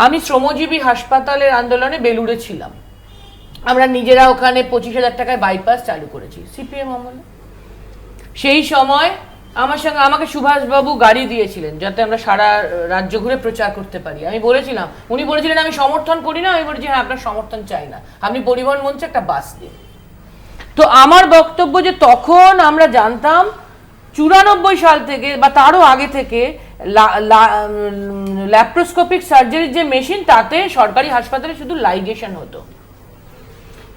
আমি শ্রমজীবী হাসপাতালের আন্দোলনে বেলুড়ে ছিলাম, আমরা নিজেরা ওখানে 25,000 টাকায় বাইপাস চালু করেছি সিপিএম আমলে। সেই সময় আমাকে সুভাষবাবু গাড়ি দিয়েছিলেন যাতে আমরা সারা রাজ্য ঘুরে প্রচার করতে পারি। আমি বলেছিলাম, উনি বলেছিলেন আমি সমর্থন করি না, আমি বলেছি হ্যাঁ আপনার সমর্থন চাই না, আপনি পরিবহন মঞ্চে একটা বাস দিন। তো আমার বক্তব্য যে তখন আমরা জানতাম 94 সাল থেকে বা তারও আগে থেকে ল্যাপ্রোস্কোপিক সার্জারির যে মেশিন, তাতে সরকারি হাসপাতালে শুধু লাইগেশন হতো,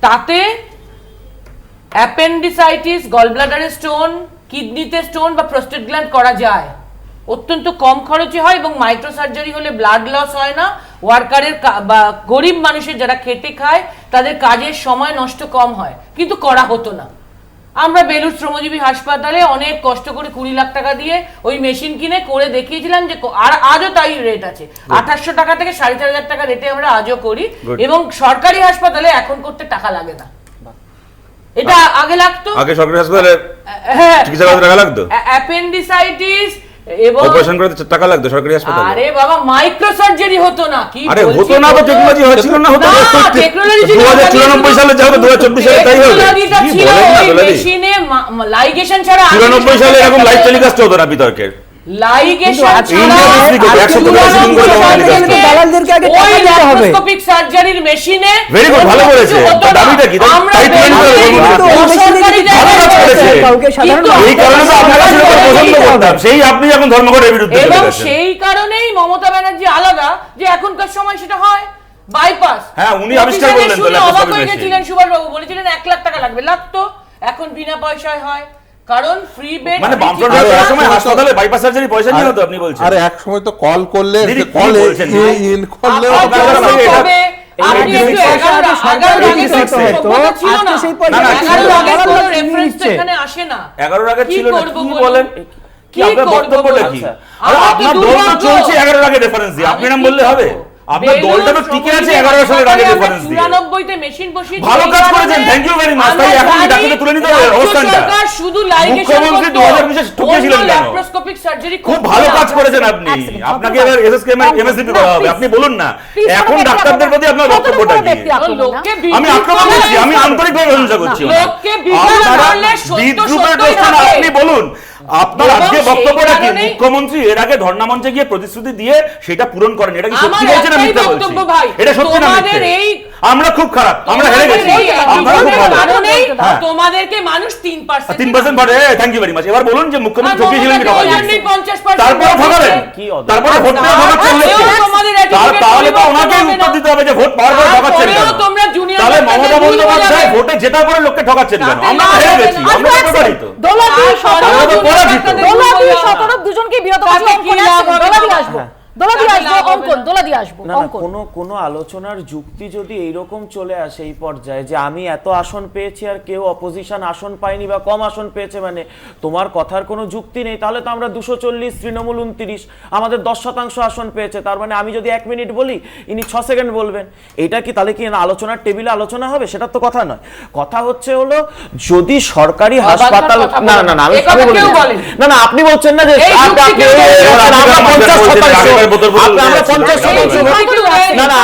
তাতে অ্যাপেন্ডিসাইটিস, গলব্লাডারে স্টোন, কিডনিতে স্টোন বা প্রোস্টেট গ্ল্যান্ড করা যায়, অত্যন্ত কম খরচে হয় এবং মাইক্রো সার্জারি হলে ব্লাড লস হয় না, ওয়ার্কারের বা গরিব মানুষের যারা খেটে খায় তাদের কাজের সময় নষ্ট কম হয়, কিন্তু করা হতো না। আমরা বেলুড় শ্রমজীবী হাসপাতালে অনেক কষ্ট করে 20 লাখ টাকা দিয়ে ওই মেশিন কিনে করে দেখিয়েছিলাম যে, আর আজও তাই রেট আছে, 2800 টাকা থেকে 4,500 টাকা রেটে আমরা আজও করি, এবং সরকারি হাসপাতালে এখন করতে টাকা লাগে না। এটা আগে লাগতো, আগে সরকারি হাসপাতালে চিকিৎসা করতে টাকা লাগতো, অ্যাপেন্ডিসাইটিস এবং অপারেশন করতে টাকা লাগতো সরকারি হাসপাতালে। আরে বাবা মাইক্রো সার্জারি হতো না, কি আরে হতো না, তো টেকনোলজি হচ্ছিল না, হতো না, টেকনোলজি 2094 সালে যা হতো 2024 সালে তাই হবে। টেকনোলজিটা ছিল, ওই মেশিনে লাইগেশন ছাড়া 94 সালে এরকম লাইভ টেলিকাস্ট হতো না বিতর্কের। লাইগেশন দালালদেরকে আগে টাকা দিতে হবে। ল্যাপ্রোস্কোপিক সার্জারির মেশিনে ভেরি গুড, ভালো বলেছে। দাবিটা কি? আমরা এই কারণে তো আপনারা সেটা পছন্দ করতাম, সেই আপনি এখন ধর্মঘটের বিরুদ্ধে চলে এবং গেছেন। সেই কারণেই মমতা ব্যানার্জি আলাদা, যে এখনকার সময় সেটা হয় বাইপাস। হ্যাঁ, উনি আবিষ্কার করলেন তো অবাক হয়ে গেছিলেন সুভাষবাবু, বলেছিলেন 1 লাখ টাকা লাগবে, লাগতো, এখন বিনা পয়সায় হয়, কারণ ফ্রি বেড। মানে বামফ্রন্ট সরকারের সময় হাসপাতালে বাইপাস সার্জারি পয়সা নিয়ে হতো, আপনি বলছেন। আরে এক সময় তো কল করলে কলে ইন করলে আসে না। 11 আগে ছিল না, কি বলেন? কি আপনার বক্তব্যটা কি? আপনার দল তো চলছে 11 আগে রেফারেন্স দিয়ে, আপনি নাম বললে হবে? আপনার দলটা তো টিকে আছে 11 সালের আগে রেফারেন্স দিয়ে। 94 তে মেশিন বসিয়ে ভালো কাজ করেছেন, থ্যাংক ইউ ভেরি মাচ। তাই এখন ডাক্তারকে তুলে নিতে হবে অবস্থানটা। সরকার শুধু লাইগেশন মুখ্যমন্ত্রী 2020 ঠকেছিলেন কেন? ল্যাপ্রোস্কোপিক সার্জারি খুব ভালো কাজ করেছেন আপনি। আপনাকে এবার এসএসকেএম এমএসসিপি করা হবে। আপনি বলুন না এখন ডাক্তারদের প্রতি আপনার বক্তব্যটা কি? আমি আক্রমণ করছি, আমি আন্তরিকভাবে প্রশংসা করছি। লোককে বিদ্রুপের প্রশ্ন আপনি বলুন, আপনার আজকে বক্তব্যটা কি? মুখ্যমন্ত্রী এর আগে ধর্ণা মঞ্চে গিয়ে প্রতিশ্রুতি দিয়ে সেটা পূরণ করেন, এটা কি সত্যি বলছেন না মিথ্যা বলছেন? এটা সত্যি না মিথ্যা? আমরা খুব খারাপ, আমরা হেরে গেছি, আপনারা খুব ভালো। তোমাদেরকে মানুষ 3% 3% ভোটে, থ্যাংক ইউ ভেরি মাচ। এবার বলুন যে মুখ্যমন্ত্রী ঠকিয়েছিলেন কি ঠকাননি? তারপরে ঠকালেন, তারপরে ভোট পেয়ে ঠকাচ্ছেন লোককে, তাহলে তো ওনাকে উত্তর দিতে হবে যে ভোট পাওয়ার পরে ঠকাচ্ছেন কেন? তাহলে মমতা বন্দ্যোপাধ্যায় ভোটে জেতার পরে লোককে ঠকাচ্ছেন কেন? আমরা হেরে গেছি, আমরা প্রতারিত। দুজনকে বিরত কোনো আলোচনার যুক্তি যদি এইরকম চলে আসে এই পর্যায়ে যে আমি এত আসন পেয়েছি আর কেউ অপোজিশন আসন পায়নি বা কম আসন পেয়েছে, মানে তোমার কথার কোনো যুক্তি নেই, তাহলে তো আমরা 240, তৃণমূল 29, আমাদের 10% আসন পেয়েছে, তার মানে আমি যদি 1 মিনিট বলি ইনি 6 সেকেন্ড বলবেন, এটা কি তাহলে কি আলোচনার টেবিলে আলোচনা হবে? সেটা তো কথা নয়। কথা হচ্ছে হলো যদি সরকারি হাসপাতাল না না না আমি না না আপনি বলছেন না যে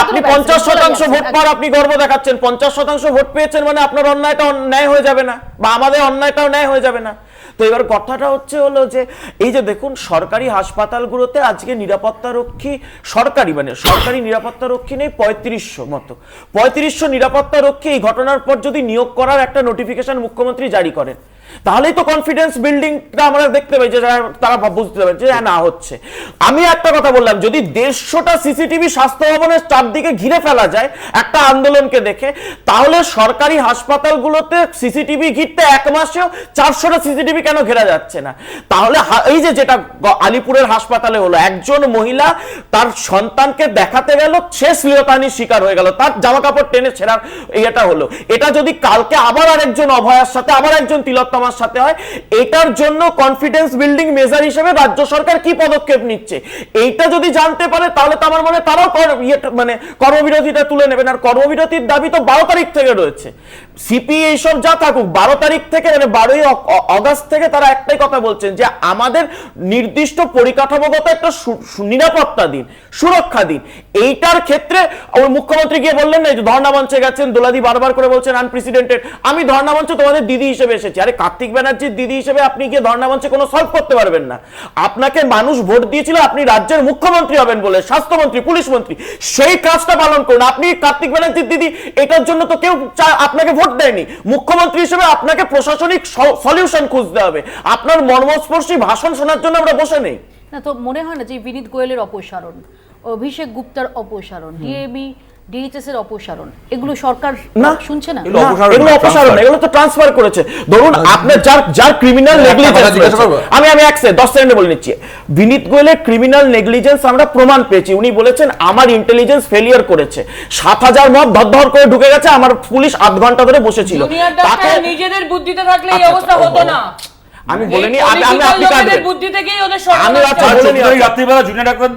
আপনি 50% ভোট পাওয়ার আপনি গর্ব দেখাচ্ছেন, 50% ভোট পেয়েছেন মানে আপনার অন্যায়টা ন্যায় হয়ে যাবে না, বা আমাদের অন্যায়টাও ন্যায় হয়ে যাবে না। তো এবার কথাটা হচ্ছে হলো যে এই যে দেখুন সরকারি হাসপাতালগুলোতে আজকে নিরাপত্তা রক্ষী সরকারি নিরাপত্তা রক্ষী নেই 3500 মতো। 3500 নিরাপত্তা রক্ষী এই ঘটনার পর যদি নিয়োগ করার একটা নোটিফিকেশন মুখ্যমন্ত্রী জারি করেন, তাহলেই তো কনফিডেন্স বিল্ডিংটা আমরা দেখতে পাই যে তারা বুঝতে পারে যে না হচ্ছে। আমি একটা কথা বললাম, যদি 150টা সিসিটিভি স্বাস্থ্য ভবনের চারদিকে ঘিরে ফেলা যায় একটা আন্দোলনকে দেখে, তাহলে সরকারি হাসপাতালগুলোতে সিসিটিভি ঘিরতে 1 মাসেও 400টা সিসিটিভি কেন ঘেরা যাচ্ছে না? তাহলে এই যে যেটা আলিপুরের হাসপাতালে হলো, একজন মহিলা তার সন্তানকে দেখাতে গেল, সে শ্লীলতাহানির শিকার হয়ে গেল, তার জামা কাপড় টেনে ছেঁড়ার এটা হলো। এটা যদি কালকে আবার আরেকজন অভয়ার সাথে আবার একজন তিলোত্তমা আমার সাথে হয়, এটার জন্য কনফিডেন্স বিল্ডিং মেজার হিসেবে রাজ্য সরকার কি পদক্ষেপ নিচ্ছে এইটা যদি জানতে পারে তাহলে তো আমার মনে হয় তারাও মানে কর্মবিরতিটা তুলে নেবেন। আর কর্মবিরতির দাবি তো 12 তারিখ থেকে রয়েছে। সিপি এইসব যা থাকুক 12 তারিখ থেকে মানে 12ই অগাস্ট থেকে তারা একটাই কথা বলছেন যে আমাদের নির্দিষ্ট পরিকাঠামোগত একটা নিরাপত্তা দিন, সুরক্ষা দিন। এইটার ক্ষেত্রে ওই মুখ্যমন্ত্রী গিয়ে বললেন না যে ধর্ণা মঞ্চে গেছেন, দোলাদি বারবার করে বলছেন আনপ্রেসিডেন্টেড, আমি ধর্ণা মঞ্চে তোমাদের দিদি হিসেবে এসেছি। আরে কার্তিক ব্যানার্জির দিদি হিসেবে আপনি গিয়ে ধর্ণা মঞ্চে কোনো সলভ করতে পারবেন না। আপনাকে মানুষ ভোট দিয়েছিল আপনি রাজ্যের মুখ্যমন্ত্রী হবেন বলে, স্বাস্থ্যমন্ত্রী, পুলিশ মন্ত্রী, সেই কাজটা পালন করুন। আপনি কার্তিক ব্যানার্জির দিদি, এটার জন্য তো কেউ আপনাকে ভোট দেয়নি। মুখ্যমন্ত্রী হিসেবে আপনাকে প্রশাসনিক সলিউশন খুঁজতে হবে। আপনার মর্মস্পর্শী ভাষণ শোনার জন্য আমরা বসে নেই। না তো মনে হয় না যে বিনীত গোয়েলের অপসারণ, অভিষেক গুপ্তার অপসারণ, ডিএমই ডিএইচএস এর অপসারণ, এগুলো সরকার না শুনছে না? এগুলো অপসারণ, এগুলো তো ট্রান্সফার করেছে। ধরুন আপনার যার ক্রিমিনাল নেগলিজেন্স, আমি 10 সেকেন্ডে বলে নিচ্ছি। বিনীত গোয়েলের ক্রিমিনাল নেগলিজেন্স আমরা প্রমাণ পেয়েছি। উনি বলেছেন আমার ইন্টেলিজেন্স ফেলিয়ার করেছে, 7000 মব ধর করে ঢুকে গেছে, আমার পুলিশ 8 ঘন্টা ধরে বসেছিল। তাকে নিজেদের বুদ্ধিতে থাকলে এই অবস্থা হতো না। আমি বলিনি আপনি বুদ্ধি থেকেই ওদের আমি রাত্রিবেলা জুনিয়র ডাক্তার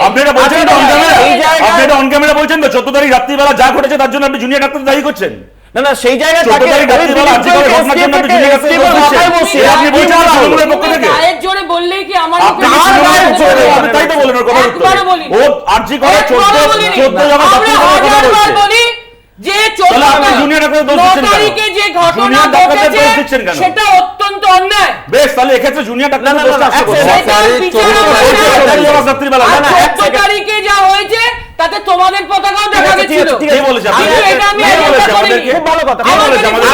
আপনি এটা বলছেন আচ্ছা, অন ক্যামেরা, এই জায়গায়- আপনি এটা অন ক্যামেরা বলছেন তো 14 তারিখ রাত্রিবেলা যা ঘটেছে তার জন্য আপনি জুনিয়র ডাক্তার দায়ী করছেন। না না সেই জায়গায় 14 তারিখ রাত্রিবেলা আজকে করে ঘটনার জন্য আপনি জুনিয়র ডাক্তার দায়ী করছেন। আপনি বলছেন তৃণমূলের পক্ষ থেকে গায়ের জোরে বললেই কি আমার আপনি কি তৃণমূলের পক্ষ থেকে? আপনি তাই তো বলেন ওর কথা উত্তর। ও আরজি করে 14 যখন রাত্রিবেলা কথা বলছে যে তাহলে আপনি জুনিয়র ডাক্তার দোষ দিচ্ছেন কেন? তারিখে যে ঘটনা জুনিয়র ডাক্তারদের দোষ ঘটেছে দিচ্ছেন কেন? সেটা অত্যন্ত অন্যায়। বেশ, তাহলে এক্ষেত্রে জুনিয়র ডাক্তার দোষ আসছে সেটার বিচার রাত্রিবেলা আর না 14 তারিখে যা হয়েছে তাতে তোমাদের পতাকাও দেখা গেছিল। কে বলেছে আপনি? কিন্তু এটা আমি আইডেন্টিফাই করিনি। খুব ভালো কথা। কে বলেছে আমাদের?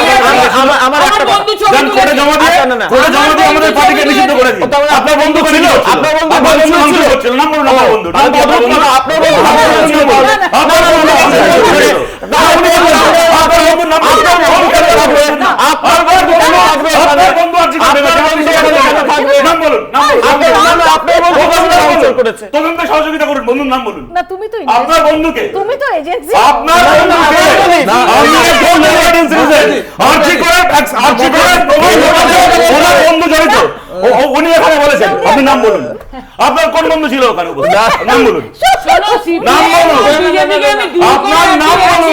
আমার একটা বন্ধু ছবি যান কোর্টে জমা দিয়ে না, না। কোর্টে জমা দিয়ে আমাদের পার্টিকে নিষিদ্ধ করে দিন। আপনার বন্ধু ছিল, আপনার বন্ধু আপনার ছিল। বন্ধু ছিল, নাম বলুন আপনার বন্ধু। আপনার বন্ধু ছিল, আপনার বন্ধু আপনার বন্ধু ছিল। আপনার বন্ধু ছিল। আপনার বন্ধুর নাম বলুন। আপনার বন্ধু কেন থাকবে? আপনার বন্ধু আরজি করবে না। নাম বলুন, নাম বলুন। আপনার বন্ধু করেছে। তদন্তে সহযোগিতা করুন, বন্ধুর নাম বলুন। না তুমি তো আপনার বন্ধুকে, তুমি তো এজেন্সি, আপনার বন্ধুকে আরজি করে ওনার বন্ধু জড়িত, উনি এখানে বলেছেন। আপনি নাম বলুন, আপনার কোন বন্ধু ছিল ওখানে উপস্থিত? নাম বলুন, শোনো সিপি নাম বলুন। বিজেপিকে আমি দূর করে আপনার নাম বলুন।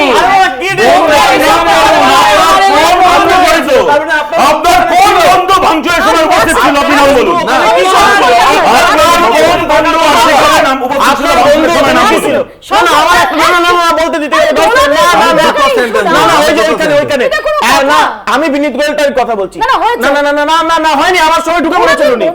আপনার কোন বন্ধু ভাঙচুরের সময় উপস্থিত ছিল? আপনি নাম বলুন। আপনার কোন বন্ধু আরজি করে নাম উপস্থিত ছিল? ভাঙচুরের সময় নাম বলুন। শোনো আমার না বলতে দিতে হবে। ওইখানে আমি বিনীত গোয়েলটার কথা বলছি। না না না না না হয়নি, আমার সময় ঢুকে পড়েছিল উনি।